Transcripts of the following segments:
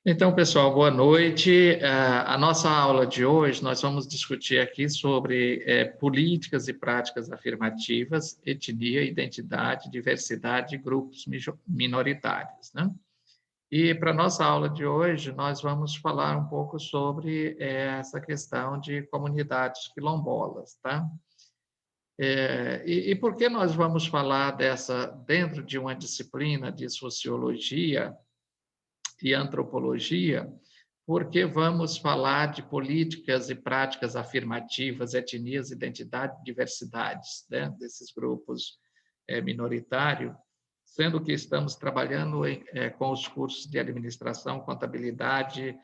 Então, pessoal, boa noite. A nossa aula de hoje, nós vamos discutir aqui sobre políticas e práticas afirmativas, etnia, identidade, diversidade e grupos minoritários, né? E para a nossa aula de hoje, nós vamos falar um pouco sobre essa questão de comunidades quilombolas, tá? E por que nós vamos falar dessa dentro de uma disciplina de sociologia e antropologia? Porque vamos falar de políticas e práticas afirmativas, etnias, identidade, diversidades, né, desses grupos minoritários, sendo que estamos trabalhando com os cursos de administração, contabilidade,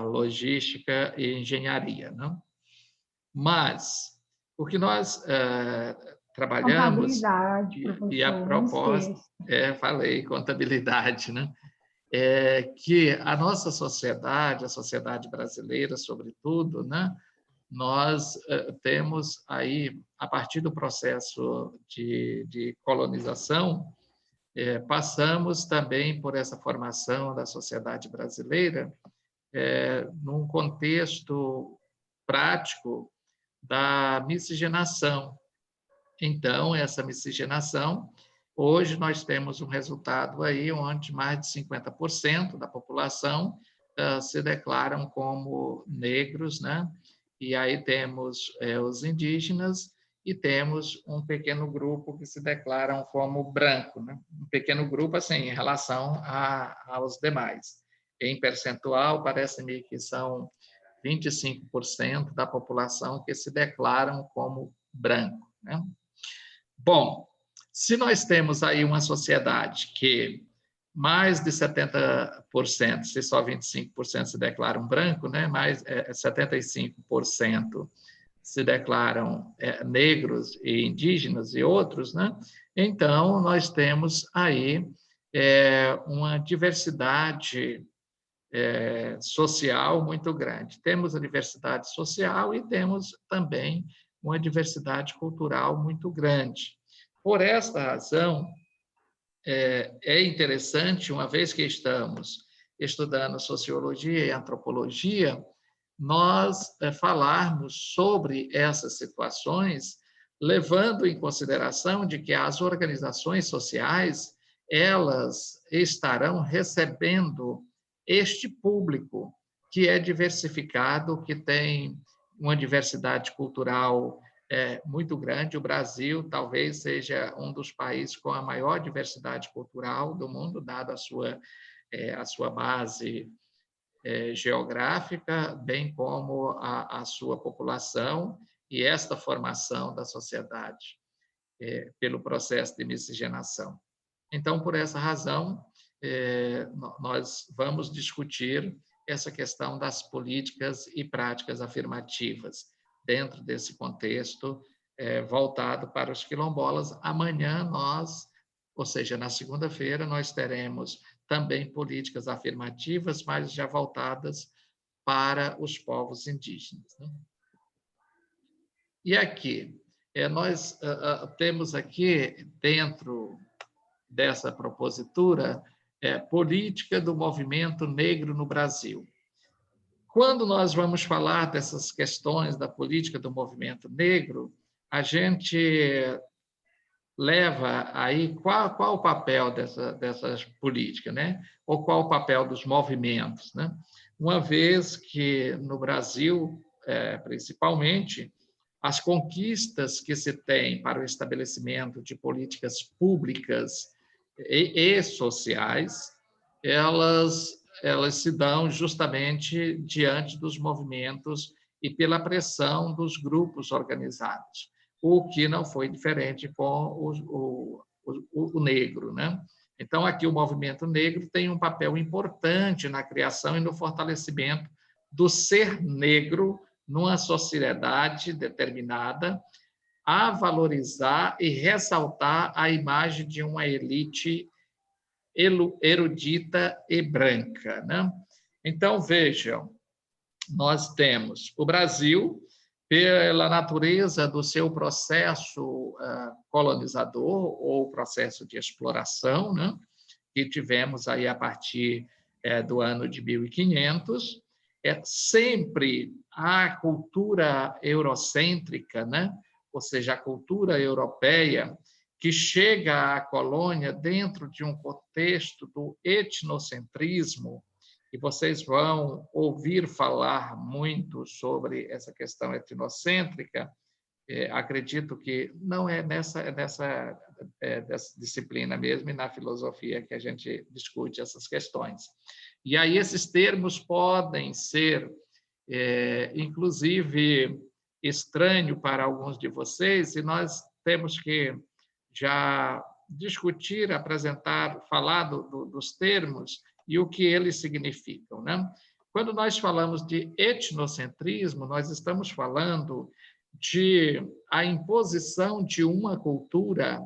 logística e engenharia, não? Mas o que nós trabalhamos Contabilidade, e a professor, não proposta esqueça. falei contabilidade, né? É que a nossa sociedade, a sociedade brasileira, sobretudo, né, nós temos aí, a partir do processo de colonização, passamos também por essa formação da sociedade brasileira num contexto prático da miscigenação. Então, essa miscigenação, hoje nós temos um resultado aí onde mais de 50% da população se declaram como negros, né? E aí temos os indígenas e temos um pequeno grupo que se declaram como branco, né? Um pequeno grupo, assim, em relação aos demais. Em percentual, parece-me que são 25% da população que se declaram como branco, né? Bom, se nós temos aí uma sociedade que mais de 70%, se só 25% se declaram branco, né, mais 75% se declaram negros e indígenas e outros, né, então nós temos aí uma diversidade social muito grande. Temos a diversidade social e temos também uma diversidade cultural muito grande. Por esta razão, é interessante, uma vez que estamos estudando sociologia e antropologia, nós falarmos sobre essas situações, levando em consideração de que as organizações sociais, elas estarão recebendo este público que é diversificado, que tem uma diversidade cultural muito grande. O Brasil talvez seja um dos países com a maior diversidade cultural do mundo, dado a sua base geográfica, bem como a sua população e esta formação da sociedade pelo processo de miscigenação. Então, por essa razão, nós vamos discutir essa questão das políticas e práticas afirmativas dentro desse contexto voltado para os quilombolas. Amanhã nós, ou seja, na segunda-feira, nós teremos também políticas afirmativas, mas já voltadas para os povos indígenas, né? E aqui, nós temos aqui, dentro dessa propositura, política do movimento negro no Brasil. Quando nós vamos falar dessas questões da política do movimento negro, a gente leva aí qual o papel dessas políticas, né? Ou qual o papel dos movimentos, né? Uma vez que no Brasil, principalmente, as conquistas que se tem para o estabelecimento de políticas públicas e sociais, elas se dão justamente diante dos movimentos e pela pressão dos grupos organizados, o que não foi diferente com o negro, né? Então, aqui o movimento negro tem um papel importante na criação e no fortalecimento do ser negro numa sociedade determinada, a valorizar e ressaltar a imagem de uma elite erudita e branca, né? Então, vejam, nós temos o Brasil, pela natureza do seu processo colonizador ou processo de exploração, né, que tivemos aí a partir do ano de 1500, sempre a cultura eurocêntrica, né? Ou seja, a cultura europeia, que chega à colônia dentro de um contexto do etnocentrismo, e vocês vão ouvir falar muito sobre essa questão etnocêntrica. Acredito que não é nessa disciplina mesmo e na filosofia que a gente discute essas questões. E aí esses termos podem ser, inclusive, estranho para alguns de vocês, e nós temos que já discutir, apresentar, falar dos termos e o que eles significam, né? Quando nós falamos de etnocentrismo, nós estamos falando de a imposição de uma cultura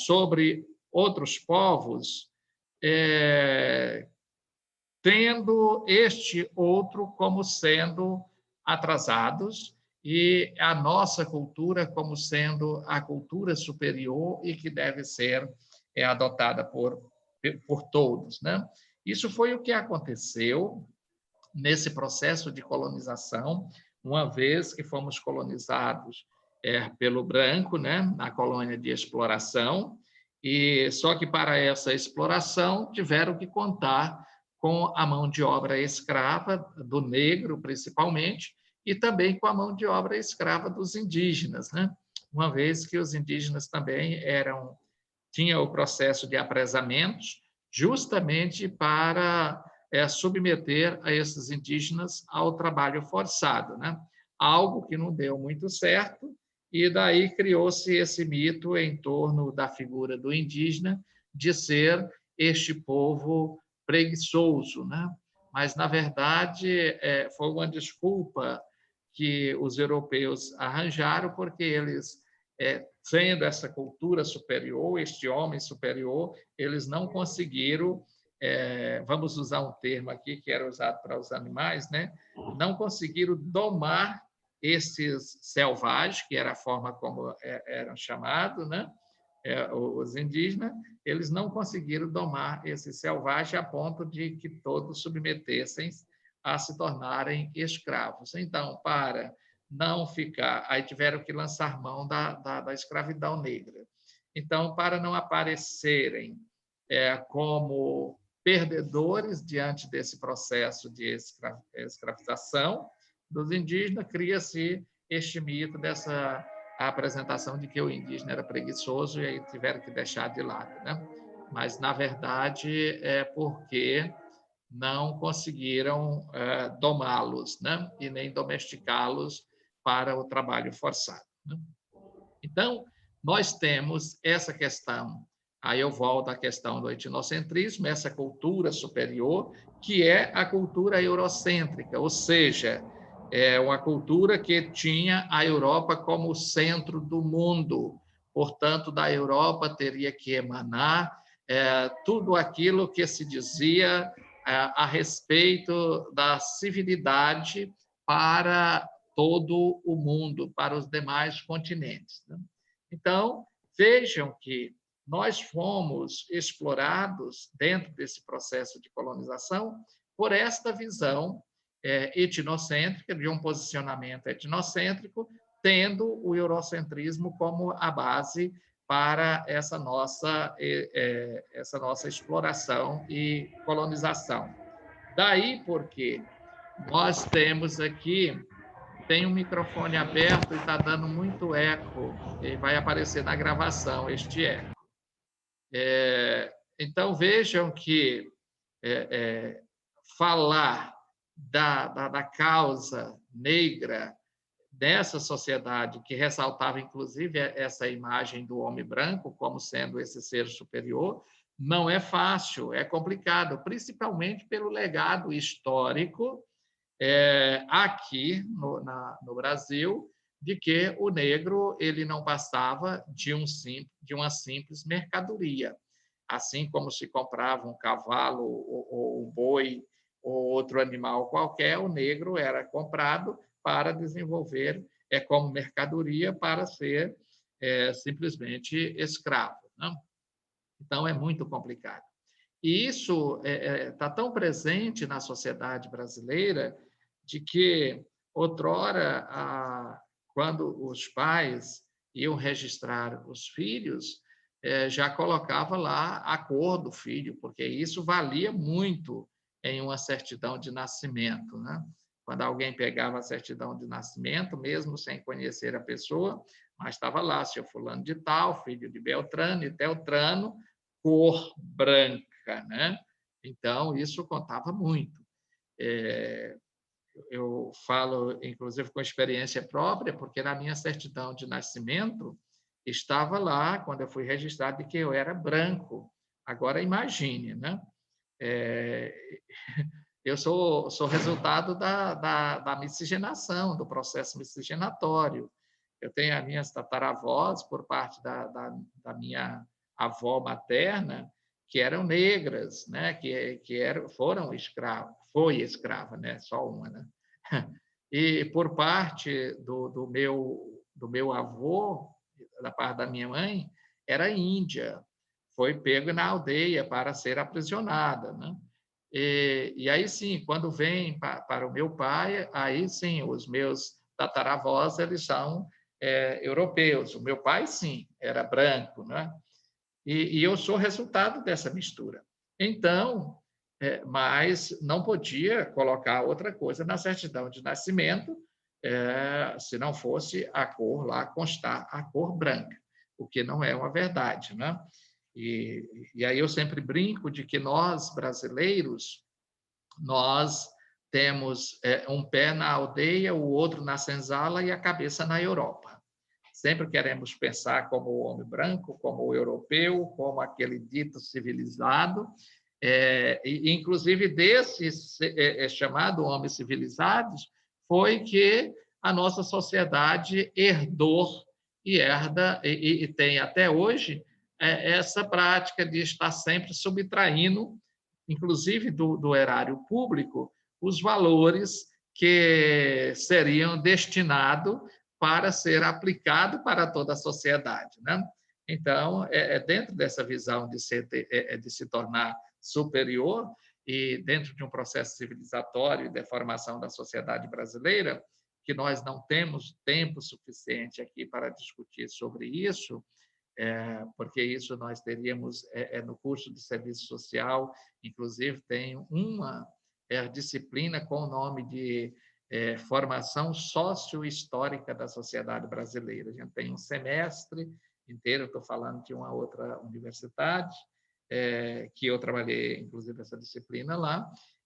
sobre outros povos, tendo este outro como sendo atrasados e a nossa cultura como sendo a cultura superior e que deve ser adotada por todos, né? Isso foi o que aconteceu nesse processo de colonização, uma vez que fomos colonizados pelo branco, né, na colônia de exploração, e só que para essa exploração tiveram que contar com a mão de obra escrava do negro, principalmente, e também com a mão de obra escrava dos indígenas, né? Uma vez que os indígenas também tinham o processo de apresamentos justamente para submeter a esses indígenas ao trabalho forçado, né? Algo que não deu muito certo, e daí criou-se esse mito em torno da figura do indígena de ser este povo preguiçoso, né? Mas, na verdade, foi uma desculpa que os europeus arranjaram, porque eles, sendo essa cultura superior, este homem superior, eles não conseguiram, vamos usar um termo aqui que era usado para os animais, né? Não conseguiram domar esses selvagens, que era a forma como eram chamados, né? Os indígenas, eles não conseguiram domar esse selvagem a ponto de que todos submetessem a se tornarem escravos. Então, para não ficar, aí tiveram que lançar mão da escravidão negra. Então, para não aparecerem como perdedores diante desse processo de escravização dos indígenas, cria-se este mito dessa a apresentação de que o indígena era preguiçoso e aí tiveram que deixar de lado, né? Mas, na verdade, é porque não conseguiram domá-los, né? E nem domesticá-los para o trabalho forçado, né? Então, nós temos essa questão, aí eu volto à questão do etnocentrismo, essa cultura superior, que é a cultura eurocêntrica, ou seja, é uma cultura que tinha a Europa como centro do mundo. Portanto, da Europa teria que emanar tudo aquilo que se dizia a respeito da civilidade para todo o mundo, para os demais continentes, né? Então, vejam que nós fomos explorados dentro desse processo de colonização por esta visão etnocêntrica, de um posicionamento etnocêntrico, tendo o eurocentrismo como a base para essa nossa exploração e colonização. Daí porque nós temos aqui, tem um microfone aberto e está dando muito eco, e vai aparecer na gravação este eco. Então, vejam que falar da causa negra dessa sociedade, que ressaltava, inclusive, essa imagem do homem branco como sendo esse ser superior, não é fácil, é complicado, principalmente pelo legado histórico aqui no Brasil, de que o negro ele não passava de uma simples mercadoria. Assim como se comprava um cavalo ou um boi ou outro animal qualquer, o negro era comprado para desenvolver como mercadoria para ser simplesmente escravo, né? Então, é muito complicado. E isso está tão presente na sociedade brasileira de que, outrora, quando os pais iam registrar os filhos, já colocava lá a cor do filho, porque isso valia muito em uma certidão de nascimento, né? Quando alguém pegava a certidão de nascimento, mesmo sem conhecer a pessoa, mas estava lá, seu fulano de tal, filho de Beltrano e Teltrano, cor branca, né? Então, isso contava muito. Eu falo, inclusive, com experiência própria, porque na minha certidão de nascimento estava lá, quando eu fui registrado, de que eu era branco. Agora, imagine, né? Eu sou resultado da miscigenação, do processo miscigenatório. Eu tenho as minhas tataravós, por parte da minha avó materna, que eram negras, né? Foram escravos, foi escrava, né? Só uma, né? E por parte do meu avô, da parte da minha mãe, era índia, foi pego na aldeia para ser aprisionada, né? E aí sim, quando vem para o meu pai, aí sim, os meus tataravós, eles são europeus. O meu pai, sim, era branco, né? E eu sou resultado dessa mistura. Então, mas não podia colocar outra coisa na certidão de nascimento, se não fosse a cor lá constar a cor branca, o que não é uma verdade, né? E aí eu sempre brinco de que nós, brasileiros, nós temos um pé na aldeia, o outro na senzala e a cabeça na Europa. Sempre queremos pensar como o homem branco, como o europeu, como aquele dito civilizado, e inclusive desses chamado homens civilizados, foi que a nossa sociedade herdou e herda e tem até hoje essa prática de estar sempre subtraindo, inclusive do erário público, os valores que seriam destinados para ser aplicado para toda a sociedade, né? Então, dentro dessa visão de se tornar superior e dentro de um processo civilizatório de formação da sociedade brasileira, que nós não temos tempo suficiente aqui para discutir sobre isso, porque isso nós teríamos no curso de serviço social, inclusive tem uma disciplina com o nome de formação sociohistórica da sociedade brasileira. A gente tem um semestre inteiro, estou falando de uma outra universidade, que eu trabalhei, inclusive, essa disciplina lá,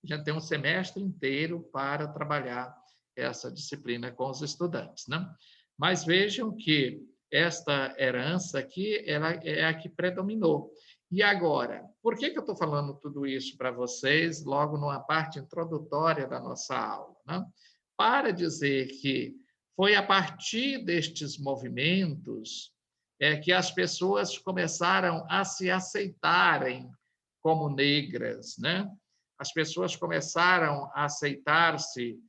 a gente tem um semestre inteiro para trabalhar essa disciplina com os estudantes, né? Mas vejam que esta herança aqui, ela é a que predominou. E agora, por que eu estou falando tudo isso para vocês logo numa parte introdutória da nossa aula, né? Para dizer que foi a partir destes movimentos que as pessoas começaram a se aceitarem como negras, né? As pessoas começaram a aceitar-se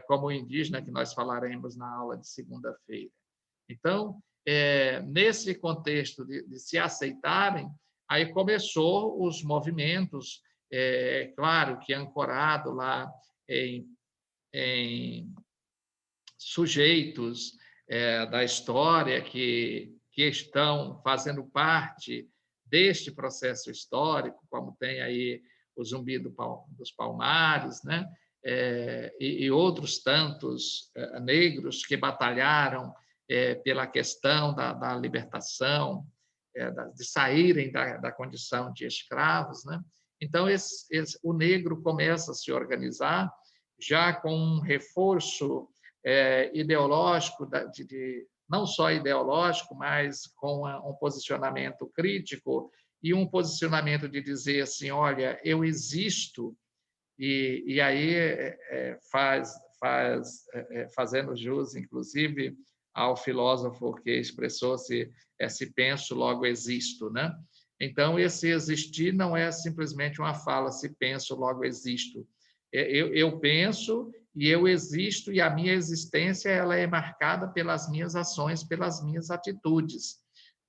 como indígena, que nós falaremos na aula de segunda-feira. Então, nesse contexto de se aceitarem, aí começou os movimentos, claro que ancorado lá em sujeitos da história que estão fazendo parte deste processo histórico, como tem aí o Zumbi dos Palmares, né? E outros tantos negros que batalharam pela questão da libertação, de saírem da condição de escravos, né? Então, o negro começa a se organizar já com um reforço ideológico, não só ideológico, mas com um posicionamento crítico e um posicionamento de dizer assim, olha, eu existo, e aí fazendo jus, inclusive, ao filósofo que expressou-se, se penso, logo existo, né? Então, esse existir não é simplesmente uma fala, se penso, logo existo. Eu penso e eu existo, e a minha existência ela é marcada pelas minhas ações, pelas minhas atitudes.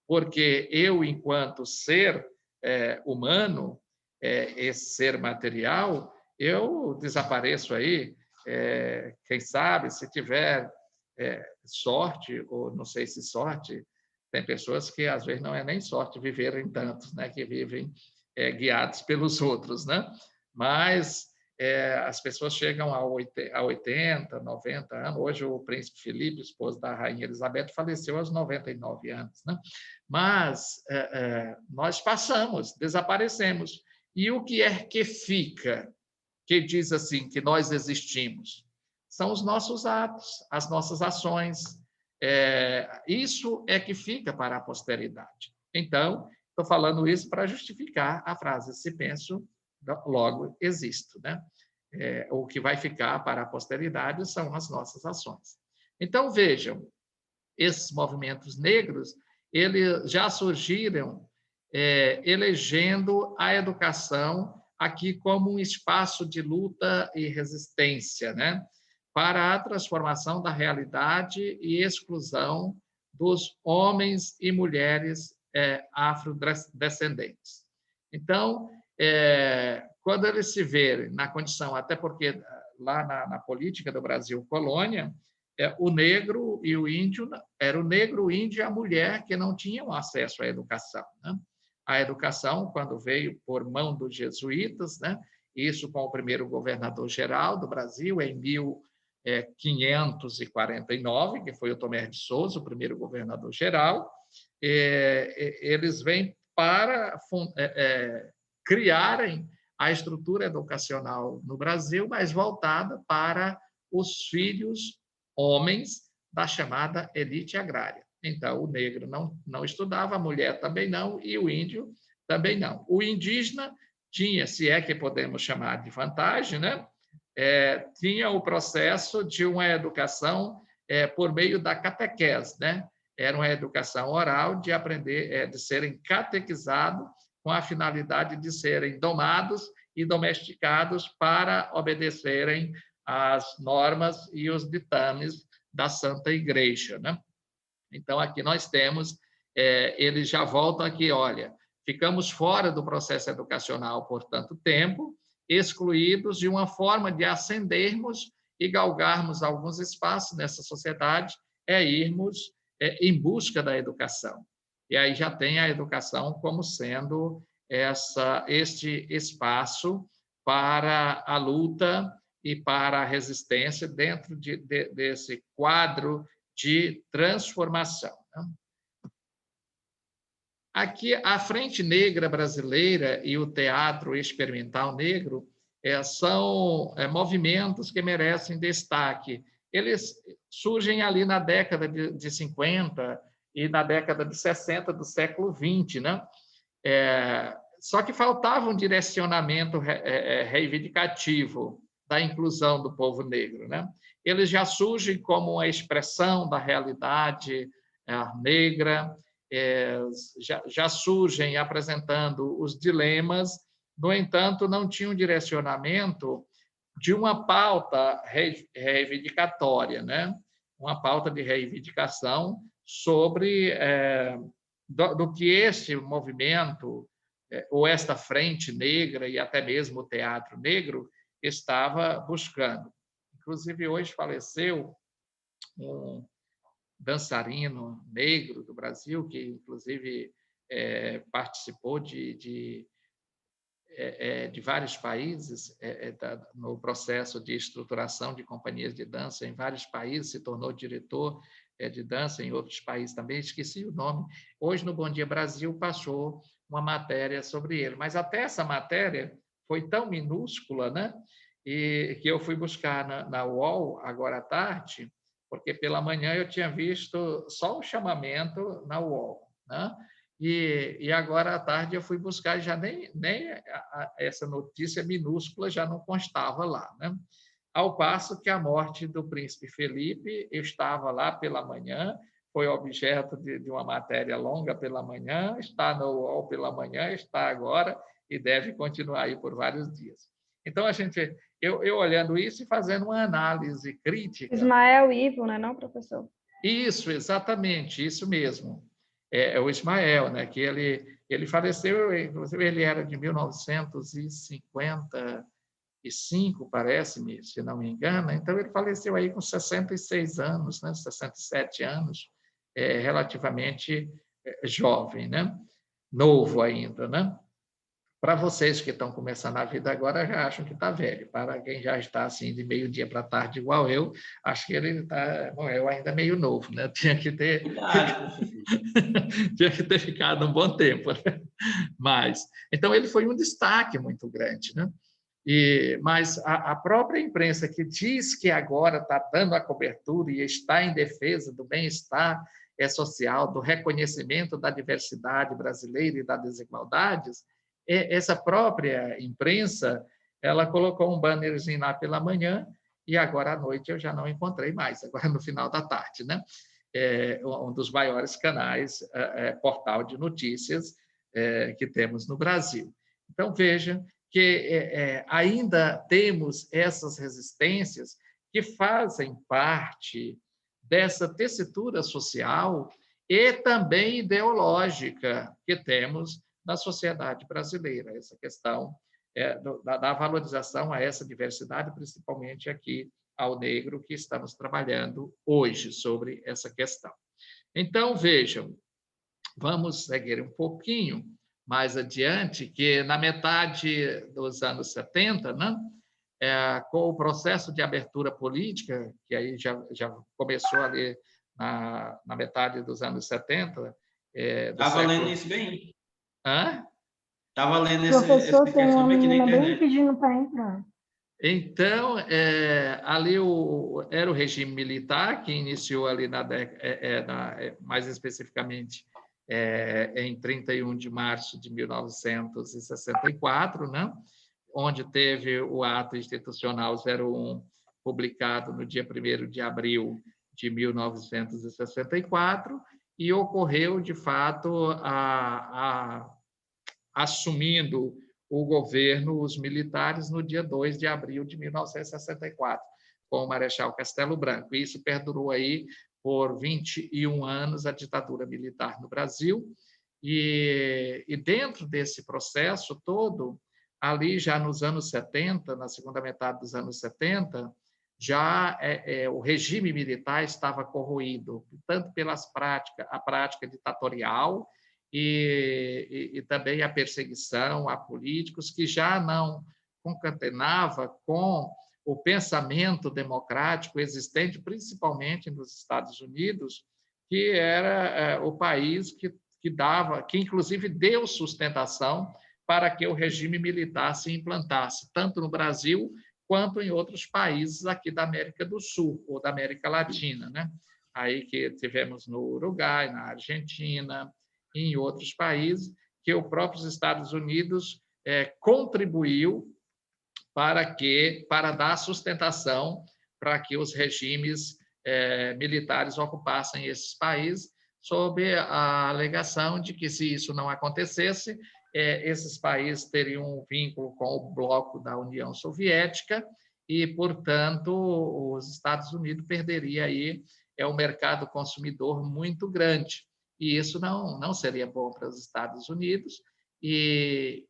Porque eu, enquanto ser humano, esse ser material, eu desapareço aí. Quem sabe, se tiver sorte, ou não sei se sorte, tem pessoas que às vezes não é nem sorte viverem tantos, né? Que vivem guiados pelos outros, né? Mas as pessoas chegam a 80, 90 anos. Hoje o príncipe Felipe, esposo da rainha Elizabeth, faleceu aos 99 anos, né? Mas nós passamos, desaparecemos. E o que é que fica, que diz assim, que nós existimos? São os nossos atos, as nossas ações. Isso é que fica para a posteridade. Então, estou falando isso para justificar a frase: se penso, logo existo, né? O que vai ficar para a posteridade são as nossas ações. Então, vejam, esses movimentos negros, eles já surgiram elegendo a educação aqui como um espaço de luta e resistência, né? Para a transformação da realidade e exclusão dos homens e mulheres afrodescendentes. Então, quando eles se verem na condição, até porque lá na política do Brasil colônia, o negro e o índio, era o negro, o índio e a mulher que não tinham acesso à educação, né? A educação, quando veio por mão dos jesuítas, né? Isso com o primeiro governador-geral do Brasil, em 1549, que foi o Tomé de Souza, o primeiro governador-geral, eles vêm para criarem a estrutura educacional no Brasil, mas voltada para os filhos homens da chamada elite agrária. Então, o negro não estudava, a mulher também não, e o índio também não. O indígena tinha, se é que podemos chamar de vantagem, né? Tinha o processo de uma educação por meio da catequese, né? Era uma educação oral de aprender, de serem catequizados com a finalidade de serem domados e domesticados para obedecerem às normas e os ditames da Santa Igreja, né? Então, aqui nós temos, eles já voltam aqui, olha, ficamos fora do processo educacional por tanto tempo, excluídos de uma forma de ascendermos e galgarmos alguns espaços nessa sociedade, irmos em busca da educação. E aí já tem a educação como sendo este espaço para a luta e para a resistência dentro desse quadro de transformação. Aqui, a Frente Negra Brasileira e o Teatro Experimental Negro são movimentos que merecem destaque. Eles surgem ali na década de 50 e na década de 60 do século XX, né? Só que faltava um direcionamento reivindicativo da inclusão do povo negro, né? Eles já surgem como uma expressão da realidade negra, já surgem apresentando os dilemas, no entanto, não tinham direcionamento de uma pauta reivindicatória, né? Uma pauta de reivindicação sobre do que este movimento, ou esta frente negra e até mesmo o teatro negro estava buscando. Inclusive, hoje faleceu um dançarino negro do Brasil, que, inclusive, participou de vários países no processo de estruturação de companhias de dança em vários países, se tornou diretor de dança em outros países também, esqueci o nome. Hoje, no Bom Dia Brasil, passou uma matéria sobre ele, mas até essa matéria foi tão minúscula, né? E que eu fui buscar na UOL agora à tarde, porque pela manhã eu tinha visto só o chamamento na UOL, né? E agora à tarde eu fui buscar, já nem essa notícia minúscula já não constava lá, né? Ao passo que a morte do príncipe Felipe estava lá pela manhã, foi objeto de uma matéria longa pela manhã, está no UOL pela manhã, está agora e deve continuar aí por vários dias. Então, eu olhando isso e fazendo uma análise crítica. Ismael Ivo, né, não, professor? Isso, exatamente, isso mesmo. É o Ismael, né, que Ele faleceu, inclusive ele era de 1955, parece-me, se não me engano, então ele faleceu aí com 66 anos, né? 67 anos, relativamente jovem, né? Novo ainda, né? Para vocês que estão começando a vida agora, já acham que está velho. Para quem já está assim de meio-dia para tarde, igual eu, acho que ele morreu ainda meio novo, né? Tinha que ter, tinha que ter ficado um bom tempo, né? Mas, então, ele foi um destaque muito grande, né? Mas a própria imprensa que diz que agora está dando a cobertura e está em defesa do bem-estar social, do reconhecimento da diversidade brasileira e das desigualdades, essa própria imprensa, ela colocou um bannerzinho lá pela manhã e agora à noite eu já não encontrei mais, agora no final da tarde, né? Um dos maiores canais, portal de notícias que temos no Brasil. Então, veja que ainda temos essas resistências que fazem parte dessa tessitura social e também ideológica que temos na sociedade brasileira, essa questão da valorização a essa diversidade, principalmente aqui ao negro, que estamos trabalhando hoje sobre essa questão. Então, vejam, vamos seguir um pouquinho mais adiante, que na metade dos anos 70, né, com o processo de abertura política, que aí já começou ali na metade dos anos 70, Estava lendo isso bem. Hã? Estava lendo Professor, essa tem uma questão bem aqui na menina bem internet. pedindo para entrar. Então, ali era o regime militar que iniciou ali mais especificamente em 31 de março de 1964, né? Onde teve o ato institucional 01, publicado no dia 1º de abril de 1964, e ocorreu, de fato, assumindo o governo, os militares, no dia 2 de abril de 1964, com o Marechal Castelo Branco. E isso perdurou aí por 21 anos, a ditadura militar no Brasil. E dentro desse processo todo, ali já nos anos 70, na segunda metade dos anos 70, já o regime militar estava corroído, tanto pelas a prática ditatorial, e também a perseguição a políticos, que já não concatenava com o pensamento democrático existente, principalmente nos Estados Unidos, que era o país que dava, que inclusive deu sustentação para que o regime militar se implantasse, tanto no Brasil quanto em outros países aqui da América do Sul ou da América Latina, né? Aí que tivemos no Uruguai, na Argentina, em outros países, que os próprios Estados Unidos contribuiu para dar sustentação para que os regimes militares ocupassem esses países, sob a alegação de que, se isso não acontecesse, esses países teriam um vínculo com o bloco da União Soviética e, portanto, os Estados Unidos perderia aí um mercado consumidor muito grande. E isso não seria bom para os Estados Unidos e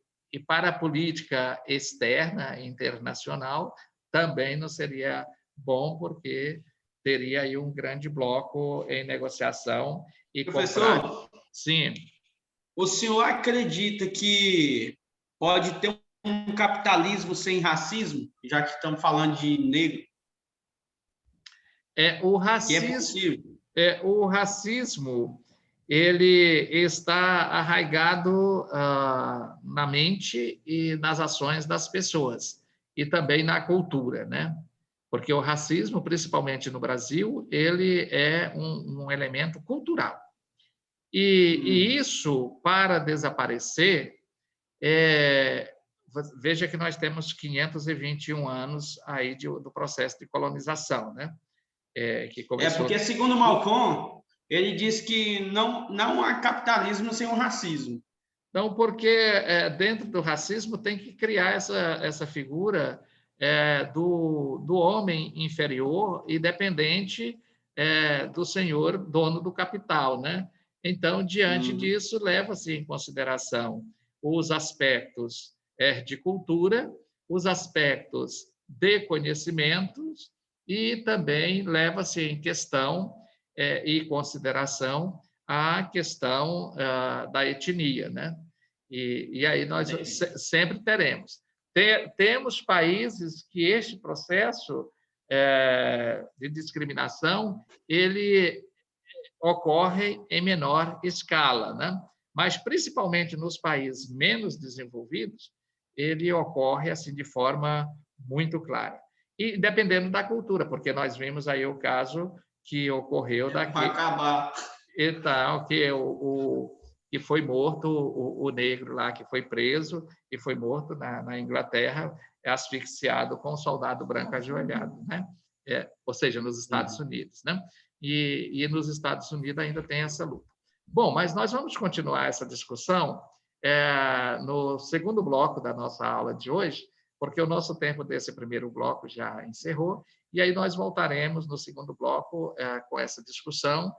para a política externa internacional também não seria bom, porque teria aí um grande bloco em negociação e Professor, Sim. O senhor acredita que pode ter um capitalismo sem racismo, já que estamos falando de negro? O racismo ele está arraigado na mente e nas ações das pessoas, e também na cultura, né? Porque o racismo, principalmente no Brasil, ele é um elemento cultural. E isso, para desaparecer, veja que nós temos 521 anos aí do processo de colonização, né? Que começou... porque, segundo Malcolm, ele diz que não há capitalismo sem o racismo. Não, porque dentro do racismo tem que criar essa figura do homem inferior e dependente do senhor dono do capital, né? Então, diante disso, leva-se em consideração os aspectos de cultura, os aspectos de conhecimentos e também leva-se em questão e consideração a questão da etnia, né? E aí nós sempre teremos. Temos países que este processo de discriminação ele ocorre em menor escala, né? Mas principalmente nos países menos desenvolvidos, ele ocorre assim de forma muito clara. E dependendo da cultura, porque nós vimos aí o caso que ocorreu daqui. Vai acabar. Então, que foi morto o negro lá, que foi preso e foi morto na Inglaterra, asfixiado com um soldado branco ajoelhado, né? Ou seja, nos Estados Unidos, né? E nos Estados Unidos ainda tem essa luta. Bom, mas nós vamos continuar essa discussão no segundo bloco da nossa aula de hoje, porque o nosso tempo desse primeiro bloco já encerrou, e aí nós voltaremos no segundo bloco com essa discussão